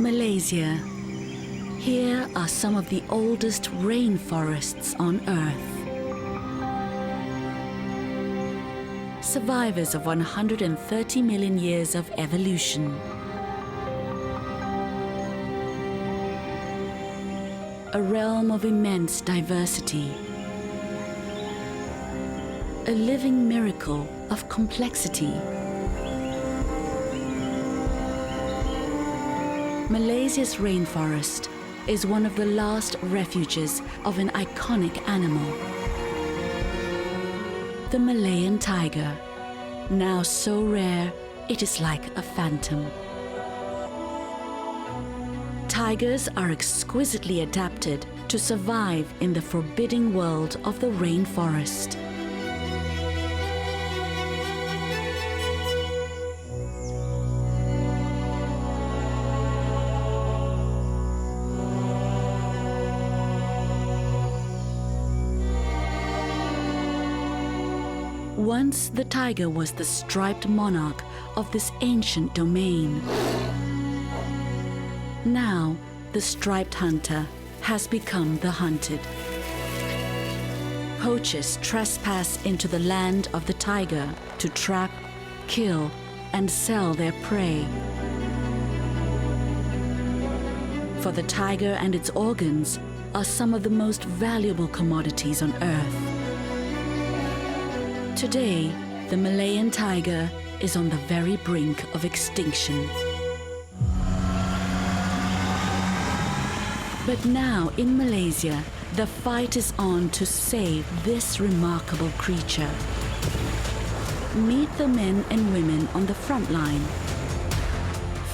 Malaysia. Here are some of the oldest rainforests on Earth. Survivors of 130 million years of evolution. A realm of immense diversity. A living miracle of complexity. Malaysia's rainforest is one of the last refuges of an iconic animal. The Malayan tiger, now so rare it is like a phantom. Tigers are exquisitely adapted to survive in the forbidding world of the rainforest. Once the tiger was the striped monarch of this ancient domain. Now, the striped hunter has become the hunted. Poachers trespass into the land of the tiger to trap, kill, and sell their prey. For the tiger and its organs are some of the most valuable commodities on Earth. Today, the Malayan tiger is on the very brink of extinction. But now in Malaysia, the fight is on to save this remarkable creature. Meet the men and women on the front line.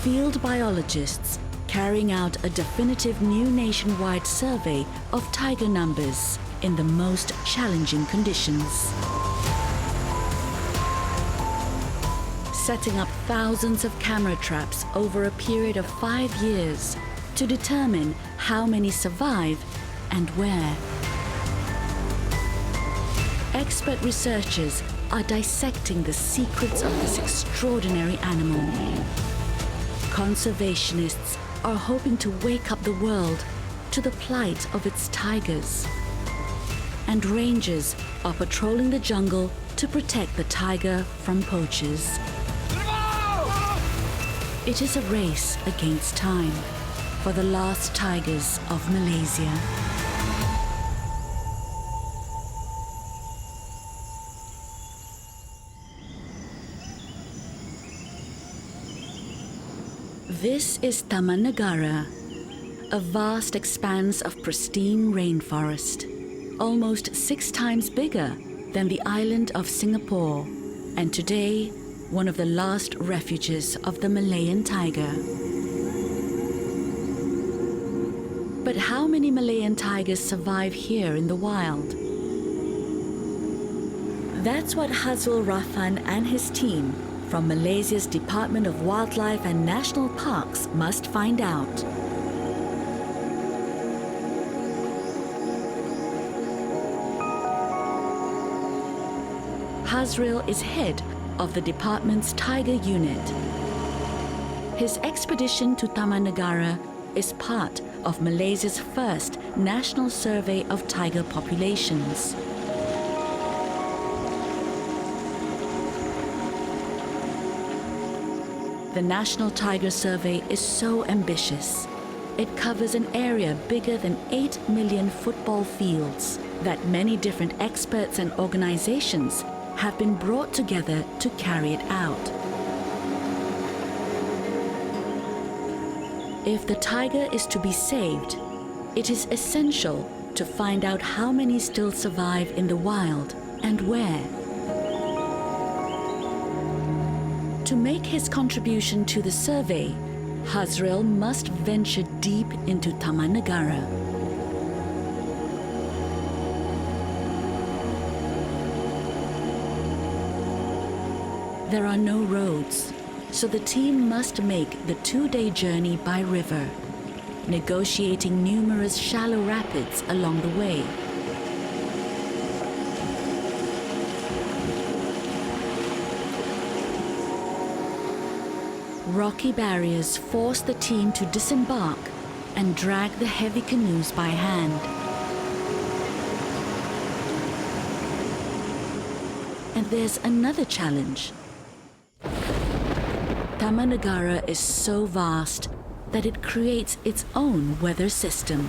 Field biologists carrying out a definitive new nationwide survey of tiger numbers in the most challenging conditions. Setting up thousands of camera traps over a period of 5 years to determine how many survive and where. Expert researchers are dissecting the secrets of this extraordinary animal. Conservationists are hoping to wake up the world to the plight of its tigers. And rangers are patrolling the jungle to protect the tiger from poachers. It is a race against time for the last tigers of Malaysia. This is Taman Negara, a vast expanse of pristine rainforest, almost 6 times bigger than the island of Singapore, and today one of the last refuges of the Malayan tiger. But how many Malayan tigers survive here in the wild? That's what Hazrul Rahman and his team from Malaysia's Department of Wildlife and National Parks must find out. Hazril is head of the department's Tiger Unit. His expedition to Taman Negara is part of Malaysia's first national survey of tiger populations. The National Tiger Survey is so ambitious. It covers an area bigger than 8 million football fields that many different experts and organizations have been brought together to carry it out. If the tiger is to be saved, it is essential to find out how many still survive in the wild and where. To make his contribution to the survey, Hazril must venture deep into Taman Negara. There are no roads, so the team must make the 2-day journey by river, negotiating numerous shallow rapids along the way. Rocky barriers force the team to disembark and drag the heavy canoes by hand. And there's another challenge. Taman Negara is so vast that it creates its own weather system.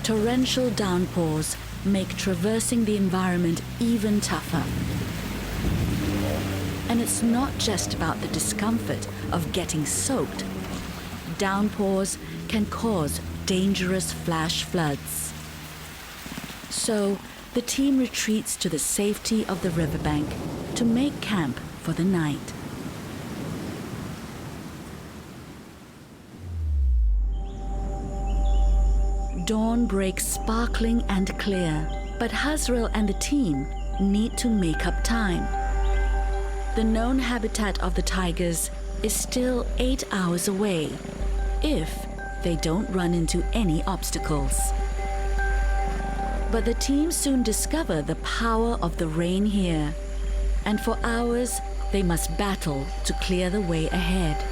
Torrential downpours make traversing the environment even tougher. And it's not just about the discomfort of getting soaked. Downpours can cause dangerous flash floods. So, the team retreats to the safety of the riverbank to make camp for the night. Dawn breaks sparkling and clear, but Hazrel and the team need to make up time. The known habitat of the tigers is still 8 hours away, if they don't run into any obstacles. But the team soon discover the power of the rain here, and for hours they must battle to clear the way ahead.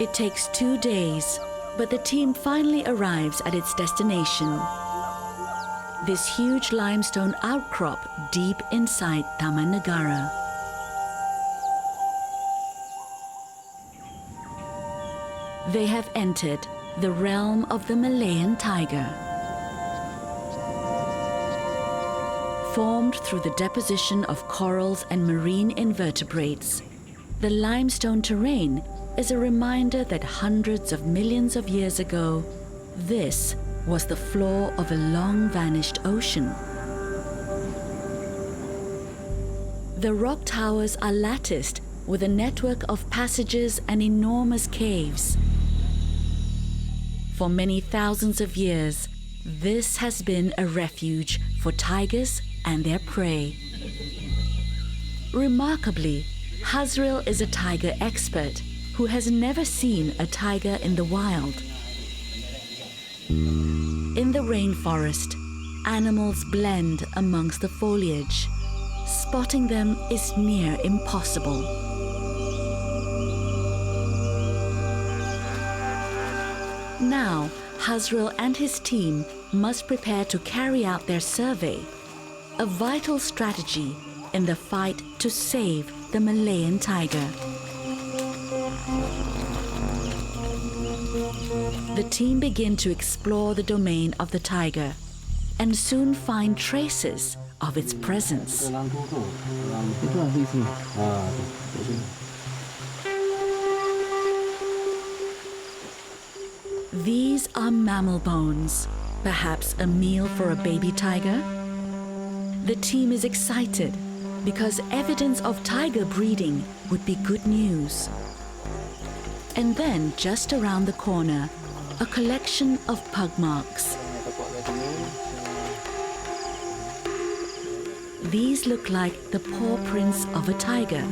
It takes 2 days, but the team finally arrives at its destination. This huge limestone outcrop deep inside Taman Negara. They have entered the realm of the Malayan tiger. Formed through the deposition of corals and marine invertebrates, the limestone terrain is a reminder that hundreds of millions of years ago, this was the floor of a long-vanished ocean. The rock towers are latticed with a network of passages and enormous caves. For many thousands of years, this has been a refuge for tigers and their prey. Remarkably, Hazrel is a tiger expert who has never seen a tiger in the wild. In the rainforest, animals blend amongst the foliage. Spotting them is near impossible. Now, Hazrel and his team must prepare to carry out their survey, a vital strategy in the fight to save the Malayan tiger. The team begin to explore the domain of the tiger and soon find traces of its presence. These are mammal bones, perhaps a meal for a baby tiger. The team is excited because evidence of tiger breeding would be good news. And then, just around the corner, a collection of pug marks. These look like the paw prints of a tiger.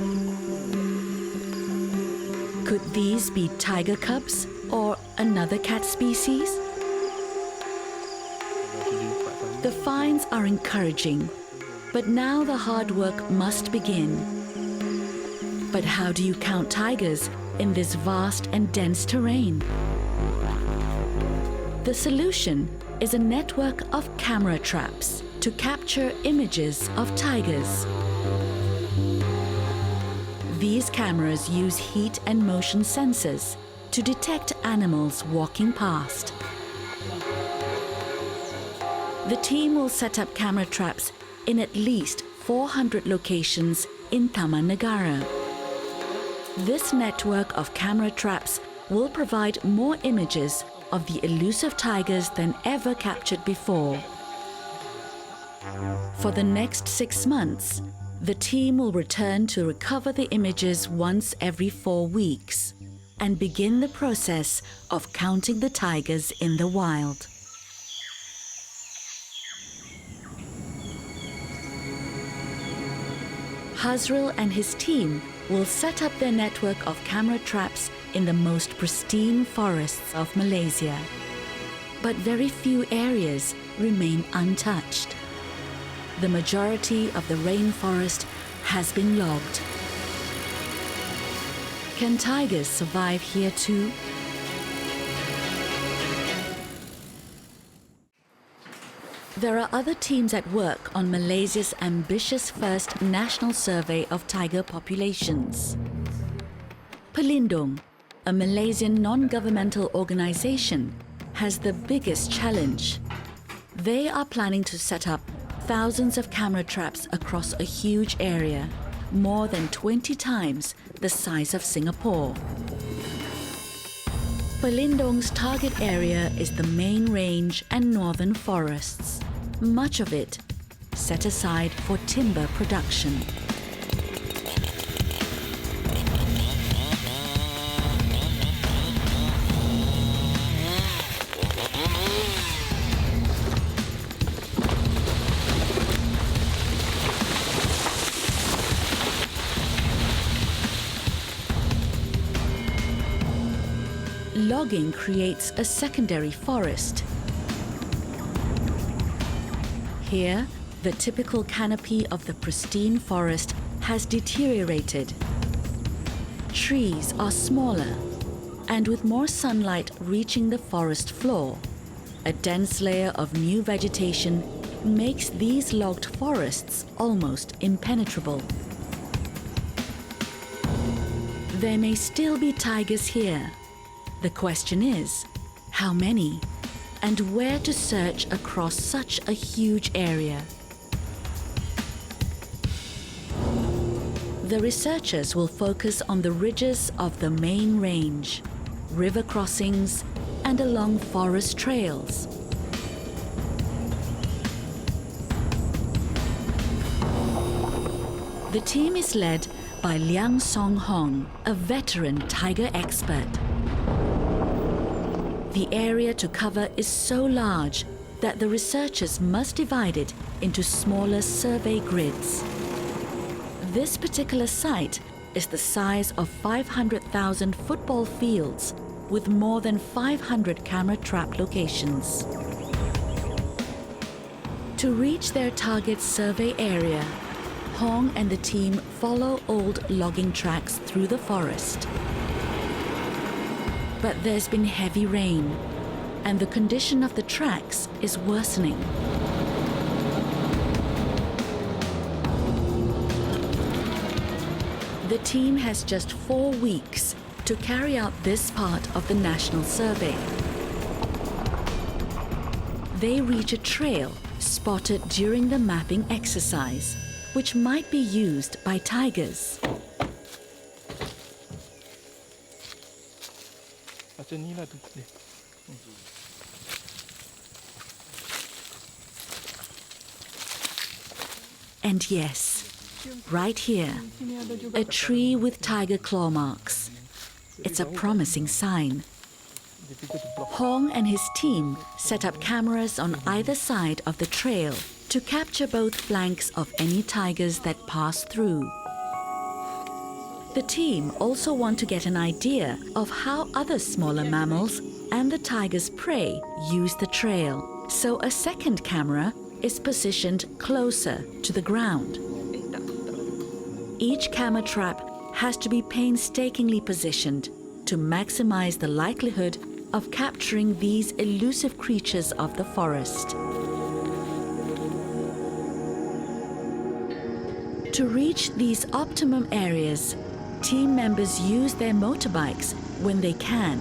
Could these be tiger cubs or another cat species? The finds are encouraging, but now the hard work must begin. But how do you count tigers in this vast and dense terrain? The solution is a network of camera traps to capture images of tigers. These cameras use heat and motion sensors to detect animals walking past. The team will set up camera traps in at least 400 locations in Taman Negara. This network of camera traps will provide more images of the elusive tigers than ever captured before. For the next 6 months, the team will return to recover the images once every 4 weeks and begin the process of counting the tigers in the wild. Hazrel and his team will set up their network of camera traps in the most pristine forests of Malaysia. But very few areas remain untouched. The majority of the rainforest has been logged. Can tigers survive here too? There are other teams at work on Malaysia's ambitious first national survey of tiger populations. Pelindung, a Malaysian non-governmental organization, has the biggest challenge. They are planning to set up thousands of camera traps across a huge area, more than 20 times the size of Singapore. Pelindung's target area is the main range and northern forests, much of it set aside for timber production. Logging creates a secondary forest. Here, the typical canopy of the pristine forest has deteriorated. Trees are smaller, and with more sunlight reaching the forest floor, a dense layer of new vegetation makes these logged forests almost impenetrable. There may still be tigers here. The question is, how many, and where to search across such a huge area? The researchers will focus on the ridges of the main range, river crossings, and along forest trails. The team is led by Liang Song Hong, a veteran tiger expert. The area to cover is so large that the researchers must divide it into smaller survey grids. This particular site is the size of 500,000 football fields with more than 500 camera trap locations. To reach their target survey area, Hong and the team follow old logging tracks through the forest. But there's been heavy rain, and the condition of the tracks is worsening. The team has just 4 weeks to carry out this part of the national survey. They reach a trail spotted during the mapping exercise, which might be used by tigers. And yes, right here, a tree with tiger claw marks. It's a promising sign. Hong and his team set up cameras on either side of the trail to capture both flanks of any tigers that pass through. The team also want to get an idea of how other smaller mammals and the tiger's prey use the trail, so a second camera is positioned closer to the ground. Each camera trap has to be painstakingly positioned to maximize the likelihood of capturing these elusive creatures of the forest. To reach these optimum areas, team members use their motorbikes when they can,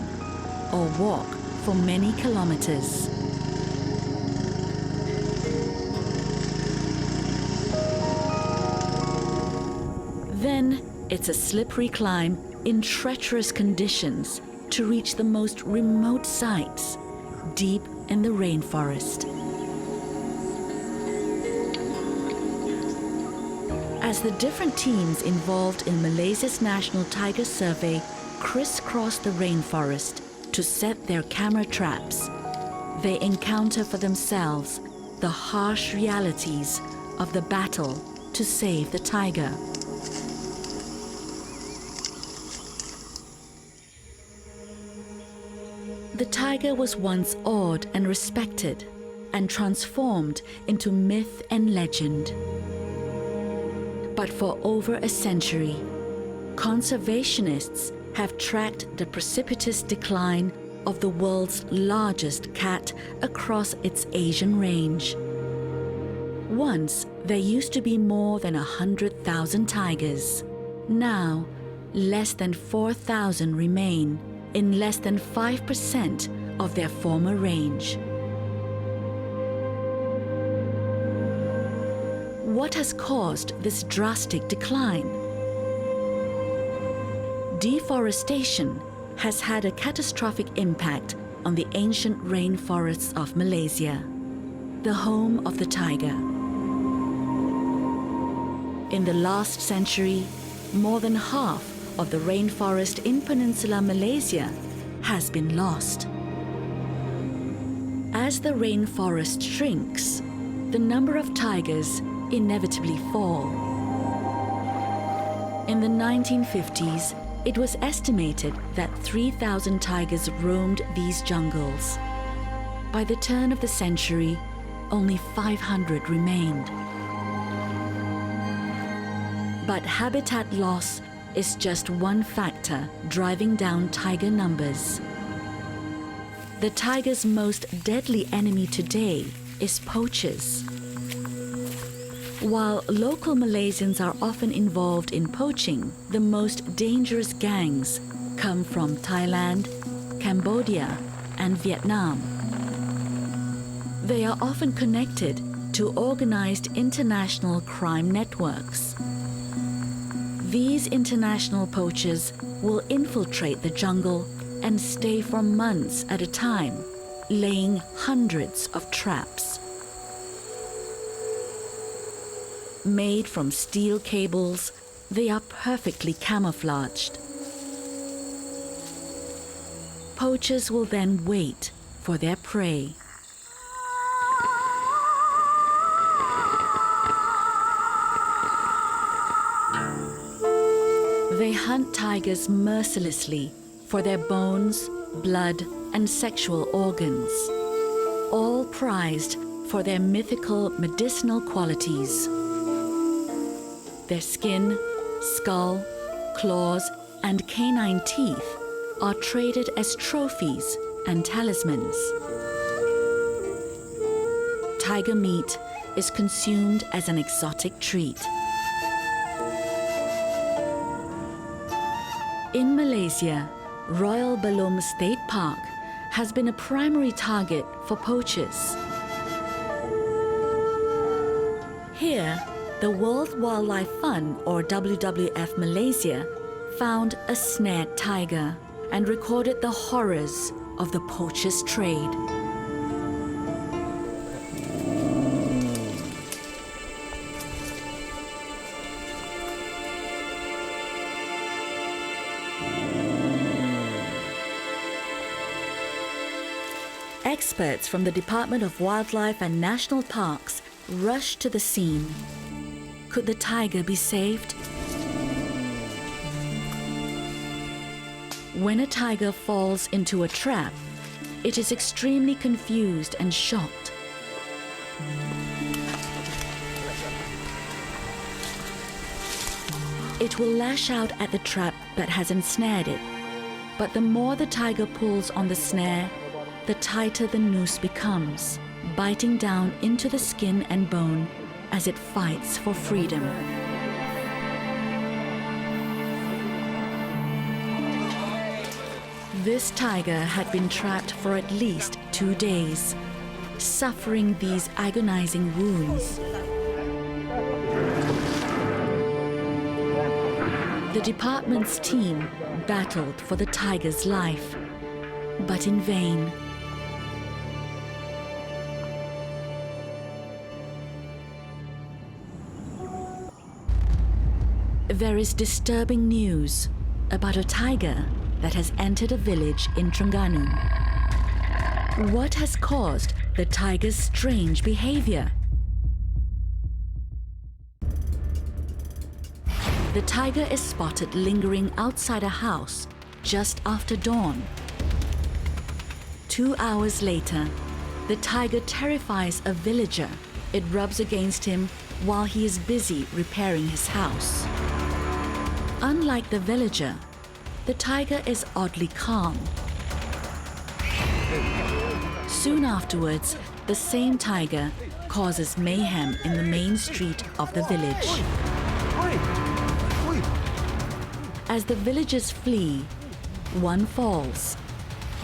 or walk for many kilometers. Then it's a slippery climb in treacherous conditions to reach the most remote sites, deep in the rainforest. As the different teams involved in Malaysia's National Tiger Survey crisscross the rainforest to set their camera traps, they encounter for themselves the harsh realities of the battle to save the tiger. The tiger was once awed and respected, and transformed into myth and legend. But for over a century, conservationists have tracked the precipitous decline of the world's largest cat across its Asian range. Once, there used to be more than 100,000 tigers. Now, less than 4,000 remain in less than 5% of their former range. What has caused this drastic decline? Deforestation has had a catastrophic impact on the ancient rainforests of Malaysia, the home of the tiger. In the last century, more than half of the rainforest in Peninsular Malaysia has been lost. As the rainforest shrinks, the number of tigers inevitably fall. In the 1950s, it was estimated that 3,000 tigers roamed these jungles. By the turn of the century, only 500 remained. But habitat loss is just one factor driving down tiger numbers. The tiger's most deadly enemy today is poachers. While local Malaysians are often involved in poaching, the most dangerous gangs come from Thailand, Cambodia, and Vietnam. They are often connected to organized international crime networks. These international poachers will infiltrate the jungle and stay for months at a time, laying hundreds of traps. Made from steel cables, they are perfectly camouflaged. Poachers will then wait for their prey. They hunt tigers mercilessly for their bones, blood, and sexual organs, all prized for their mythical medicinal qualities. Their skin, skull, claws, and canine teeth are traded as trophies and talismans. Tiger meat is consumed as an exotic treat. In Malaysia, Royal Belum State Park has been a primary target for poachers. Here, the World Wildlife Fund, or WWF Malaysia, found a snared tiger and recorded the horrors of the poachers' trade. Experts from the Department of Wildlife and National Parks rushed to the scene. Could the tiger be saved? When a tiger falls into a trap, it is extremely confused and shocked. It will lash out at the trap that has ensnared it, but the more the tiger pulls on the snare, the tighter the noose becomes, biting down into the skin and bone as it fights for freedom. This tiger had been trapped for at least 2 days, suffering these agonizing wounds. The department's team battled for the tiger's life, but in vain. There is disturbing news about a tiger that has entered a village in Terengganu. What has caused the tiger's strange behavior? The tiger is spotted lingering outside a house just after dawn. 2 hours later, the tiger terrifies a villager. It rubs against him while he is busy repairing his house. Unlike the villager, the tiger is oddly calm. Soon afterwards, the same tiger causes mayhem in the main street of the village. As the villagers flee, one falls,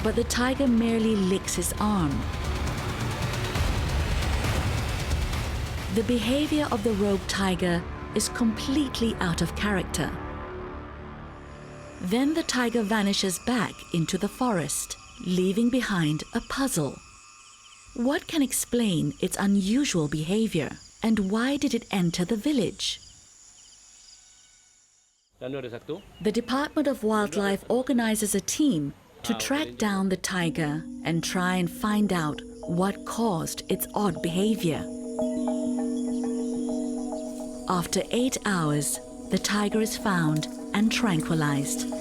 but the tiger merely licks his arm. The behavior of the rogue tiger is completely out of character. Then the tiger vanishes back into the forest, leaving behind a puzzle. What can explain its unusual behavior, and why did it enter the village? The Department of Wildlife organizes a team to track down the tiger and try and find out what caused its odd behavior. After 8 hours, the tiger is found and tranquilized.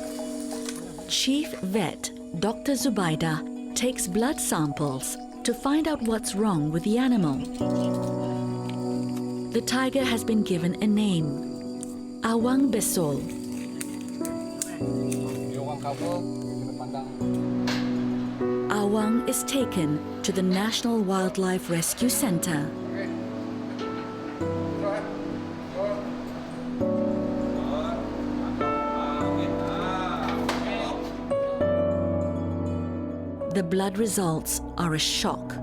Chief Vet Dr. Zubaida takes blood samples to find out what's wrong with the animal. The tiger has been given a name, Awang Besol. Awang is taken to the National Wildlife Rescue Center. The blood results are a shock.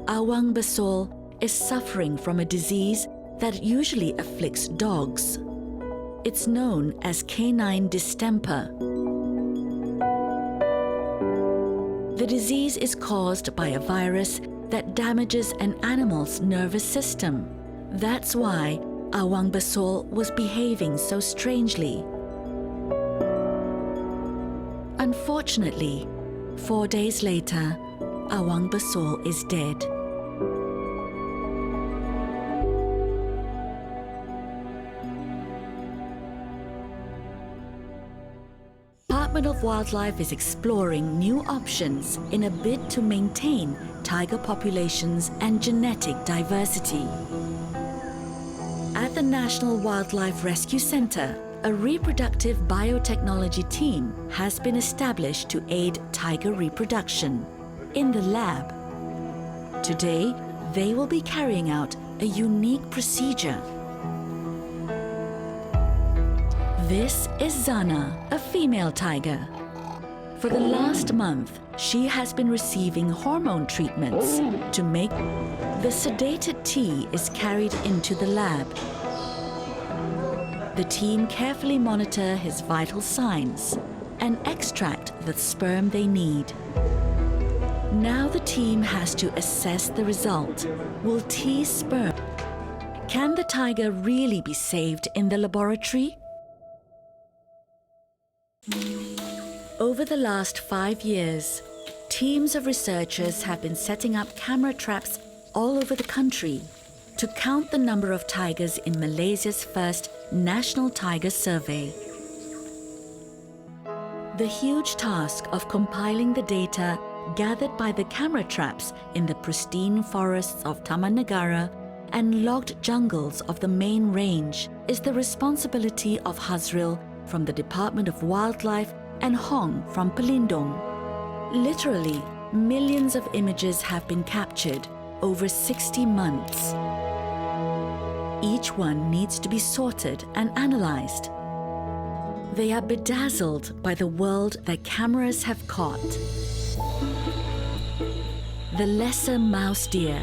Awang Basol is suffering from a disease that usually afflicts dogs. It's known as canine distemper. The disease is caused by a virus that damages an animal's nervous system. That's why Awang Basol was behaving so strangely. Unfortunately, 4 days later, Awang Basol is dead. Department of Wildlife is exploring new options in a bid to maintain tiger populations and genetic diversity. At the National Wildlife Rescue Center, a reproductive biotechnology team has been established to aid tiger reproduction in the lab. Today, they will be carrying out a unique procedure. This is Zana, a female tiger. For the last month, she has been receiving hormone treatments to make the sedated T is carried into the lab. The team carefully monitor his vital signs and extract the sperm they need. Now the team has to assess the result. Will T's sperm? Can the tiger really be saved in the laboratory? Over the last 5 years, teams of researchers have been setting up camera traps all over the country to count the number of tigers in Malaysia's first National Tiger Survey. The huge task of compiling the data gathered by the camera traps in the pristine forests of Taman Negara and logged jungles of the main range is the responsibility of Hazril from the Department of Wildlife and Hong from Pelindung. Literally, millions of images have been captured over 60 months. Each one needs to be sorted and analyzed. They are bedazzled by the world that cameras have caught. The lesser mouse deer,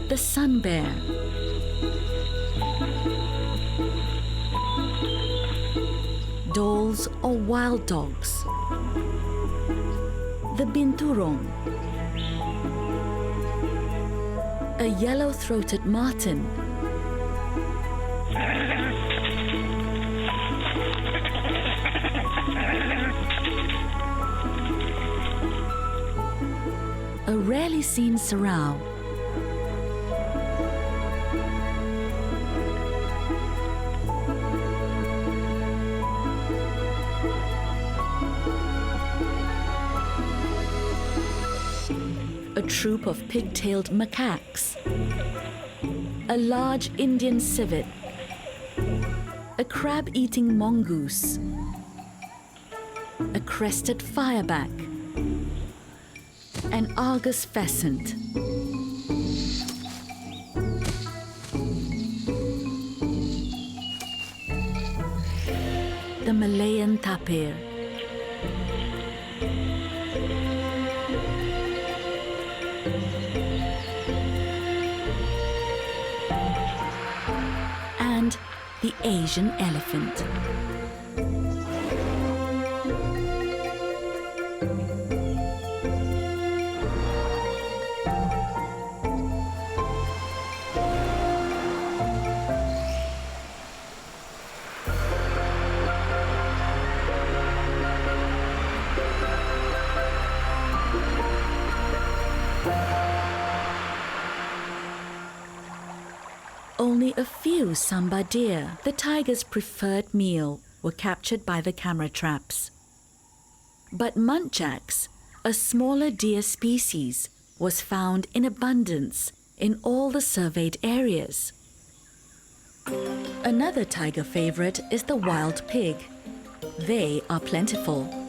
the sun bear, doles or wild dogs, the binturong, a yellow-throated marten, a rarely seen sarau, a troop of pig-tailed macaques, a large Indian civet, a crab-eating mongoose, a crested fireback, an Argus pheasant, the Malayan tapir, and the Asian elephant. Only a few Samba deer, the tiger's preferred meal, were captured by the camera traps. But muntjacs, a smaller deer species, was found in abundance in all the surveyed areas. Another tiger favorite is the wild pig. They are plentiful.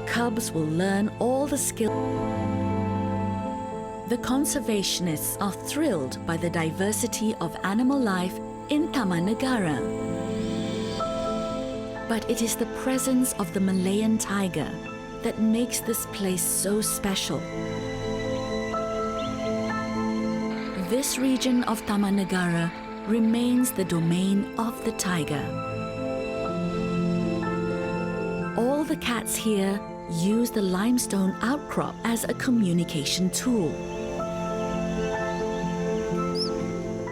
Cubs will learn all the skills. The conservationists are thrilled by the diversity of animal life in Taman Negara. But it is the presence of the Malayan tiger that makes this place so special. This region of Taman Negara remains the domain of the tiger. All the cats here use the limestone outcrop as a communication tool.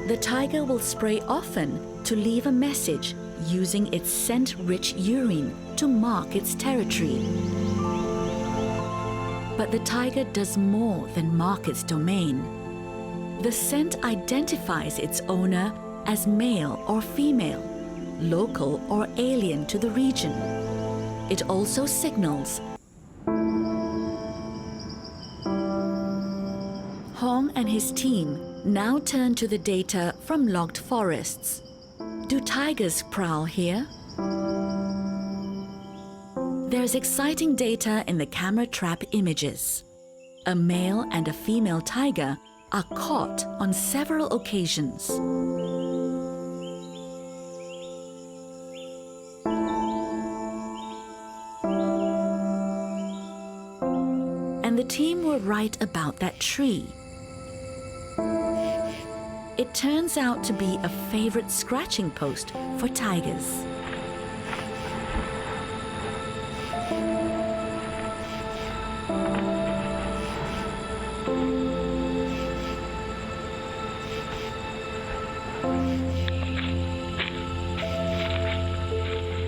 The tiger will spray often to leave a message using its scent-rich urine to mark its territory. But the tiger does more than mark its domain. The scent identifies its owner as male or female, local or alien to the region. It also signals. Hong and his team now turn to the data from logged forests. Do tigers prowl here? There's exciting data in the camera trap images. A male and a female tiger are caught on several occasions. And the team were right about that tree. It turns out to be a favorite scratching post for tigers.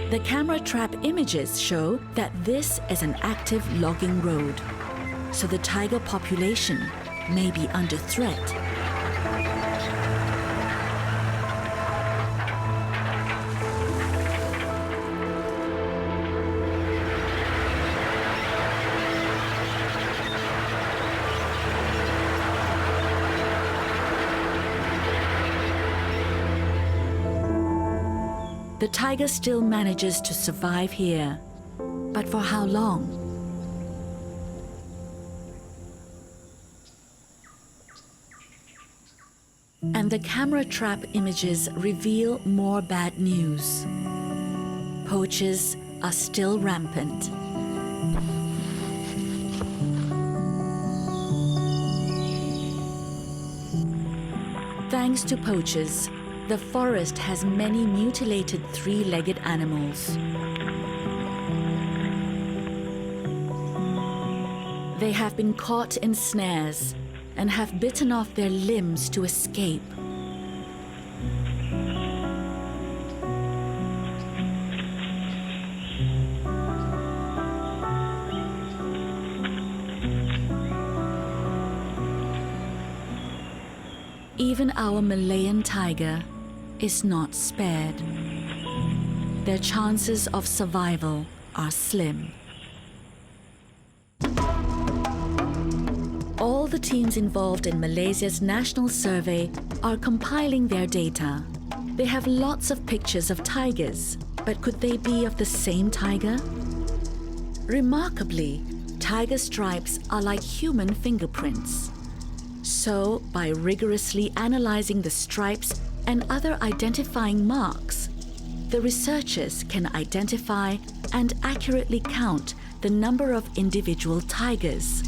The camera trap images show that this is an active logging road, so the tiger population may be under threat. The tiger still manages to survive here, but for how long? And the camera trap images reveal more bad news. Poachers are still rampant. Thanks to poachers, the forest has many mutilated three-legged animals. They have been caught in snares and have bitten off their limbs to escape. Even our Malayan tiger is not spared. Their chances of survival are slim. All the teams involved in Malaysia's national survey are compiling their data. They have lots of pictures of tigers, but could they be of the same tiger? Remarkably, tiger stripes are like human fingerprints. So, by rigorously analyzing the stripes and other identifying marks, the researchers can identify and accurately count the number of individual tigers.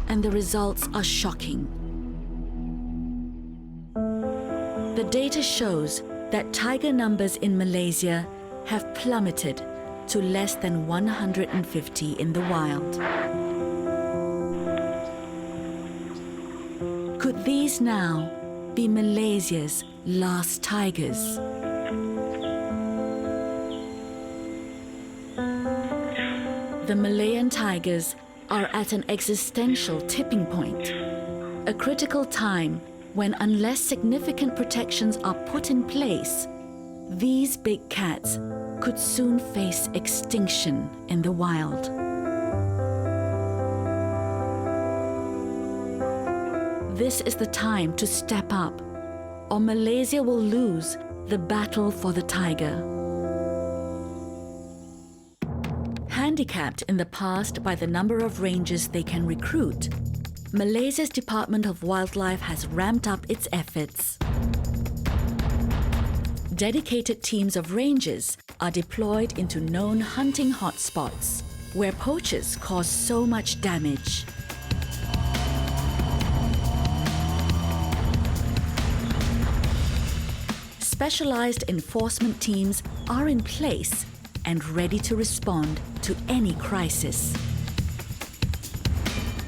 And the results are shocking. The data shows that tiger numbers in Malaysia have plummeted to less than 150 in the wild. Could these now be Malaysia's last tigers? The Malayan tigers are at an existential tipping point, a critical time when, unless significant protections are put in place, these big cats could soon face extinction in the wild. This is the time to step up, or Malaysia will lose the battle for the tiger. Handicapped in the past by the number of rangers they can recruit, Malaysia's Department of Wildlife has ramped up its efforts. Dedicated teams of rangers are deployed into known hunting hotspots where poachers cause so much damage. Specialized enforcement teams are in place and ready to respond to any crisis.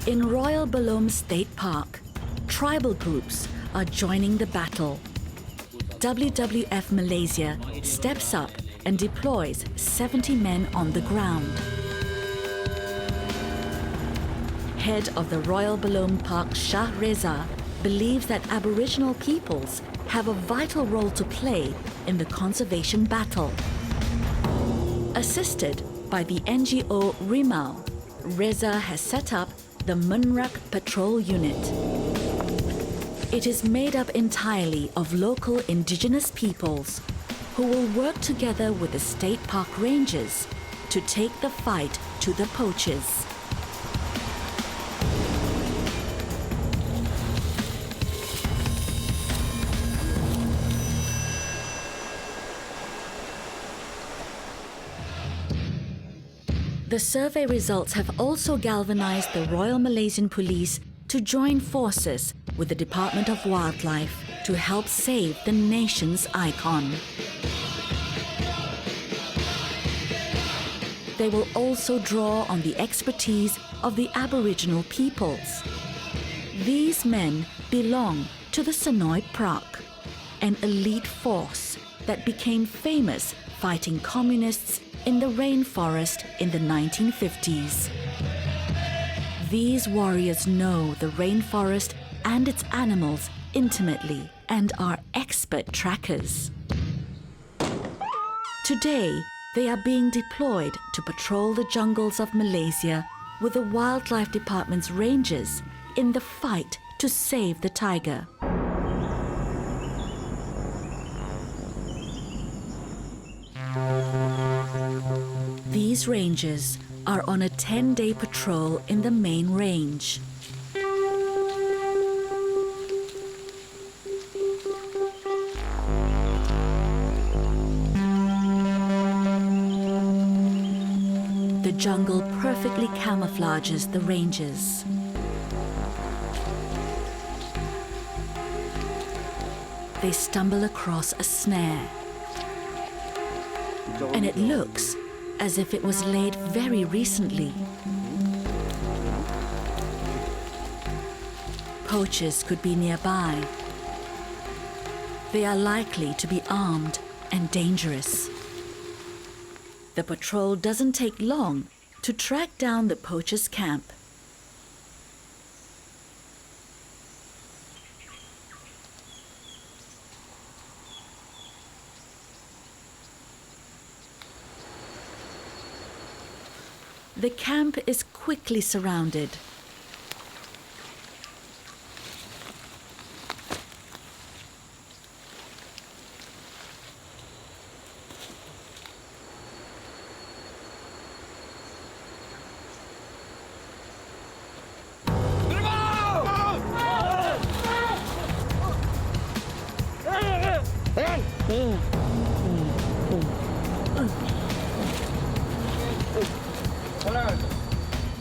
In Royal Belum State Park, tribal groups are joining the battle. WWF Malaysia steps up and deploys 70 men on the ground. Head of the Royal Belum Park, Shah Reza, believes that Aboriginal peoples have a vital role to play in the conservation battle. Assisted by the NGO Rimau, Reza has set up the Monarch Patrol Unit. It is made up entirely of local indigenous peoples who will work together with the state park rangers to take the fight to the poachers. The survey results have also galvanized the Royal Malaysian Police to join forces with the Department of Wildlife to help save the nation's icon. They will also draw on the expertise of the Aboriginal peoples. These men belong to the Sonoy Prak, an elite force that became famous fighting communists in the rainforest in the 1950s. These warriors know the rainforest and its animals intimately and are expert trackers. Today, they are being deployed to patrol the jungles of Malaysia with the Wildlife Department's rangers in the fight to save the tiger. These rangers are on a 10-day patrol in the main range. The jungle perfectly camouflages the rangers. They stumble across a snare, and it looks as if it was laid very recently. poachers could be nearby. They are likely to be armed and dangerous. The patrol doesn't take long to track down the poachers' camp. The camp is quickly surrounded.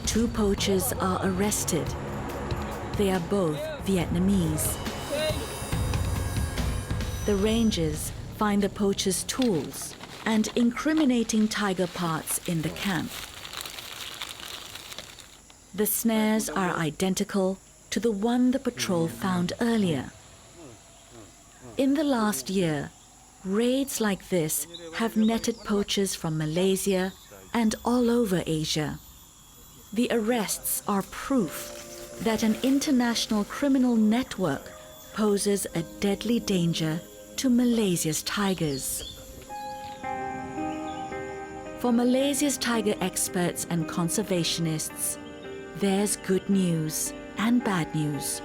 Two poachers are arrested. They are both Vietnamese. The rangers find the poachers' tools and incriminating tiger parts in the camp. The snares are identical to the one the patrol found earlier. In the last year, raids like this have netted poachers from Malaysia and all over Asia. The arrests are proof that an international criminal network poses a deadly danger to Malaysia's tigers. For Malaysia's tiger experts and conservationists, there's good news and bad news.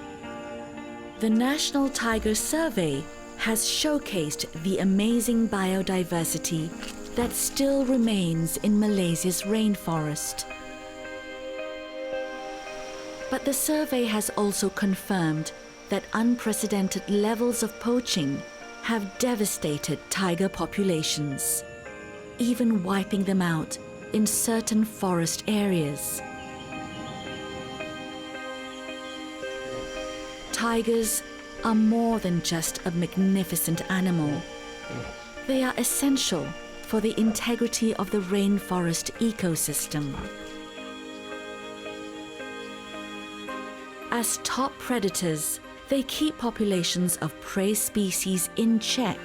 The National Tiger Survey has showcased the amazing biodiversity that still remains in Malaysia's rainforest. But the survey has also confirmed that unprecedented levels of poaching have devastated tiger populations, even wiping them out in certain forest areas. Tigers are more than just a magnificent animal. They are essential for the integrity of the rainforest ecosystem. As top predators, they keep populations of prey species in check.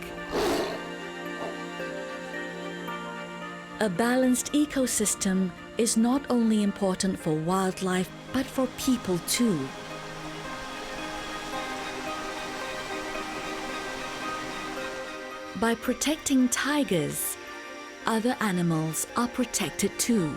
A balanced ecosystem is not only important for wildlife, but for people too. By protecting tigers, other animals are protected too.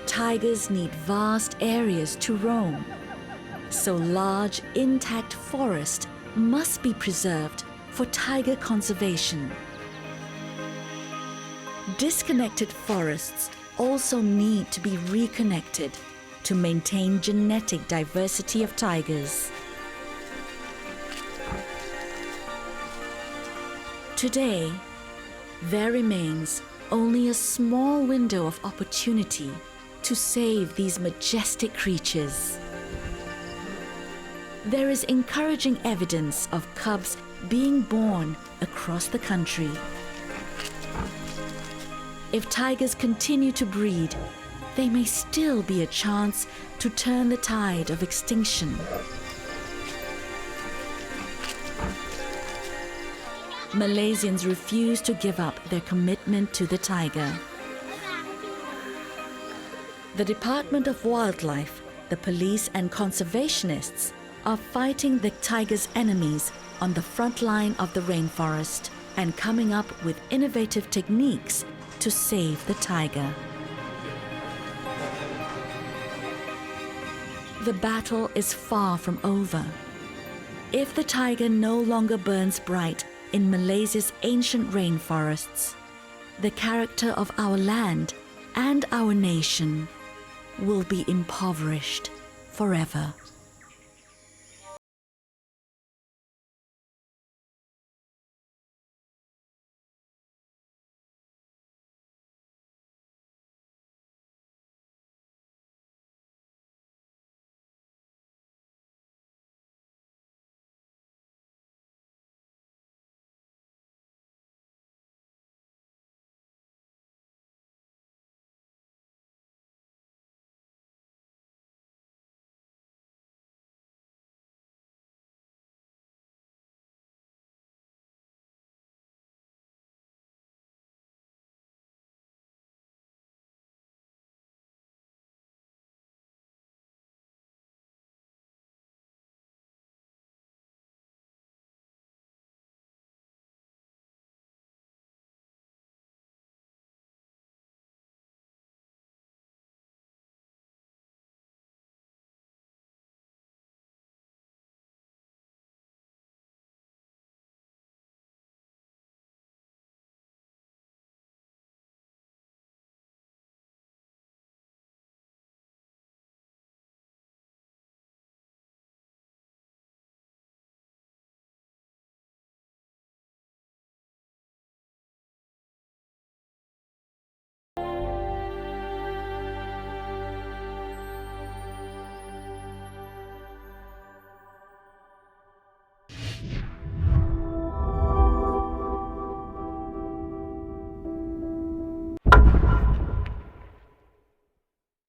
Tigers need vast areas to roam, so large, intact forests must be preserved for tiger conservation. Disconnected forests also need to be reconnected to maintain genetic diversity of tigers. Today, there remains only a small window of opportunity to save these majestic creatures. There is encouraging evidence of cubs being born across the country. If tigers continue to breed, there may still be a chance to turn the tide of extinction. Malaysians refuse to give up their commitment to the tiger. The Department of Wildlife, the police and conservationists are fighting the tiger's enemies on the front line of the rainforest and coming up with innovative techniques to save the tiger. The battle is far from over. If the tiger no longer burns bright in Malaysia's ancient rainforests, the character of our land and our nation will be impoverished forever.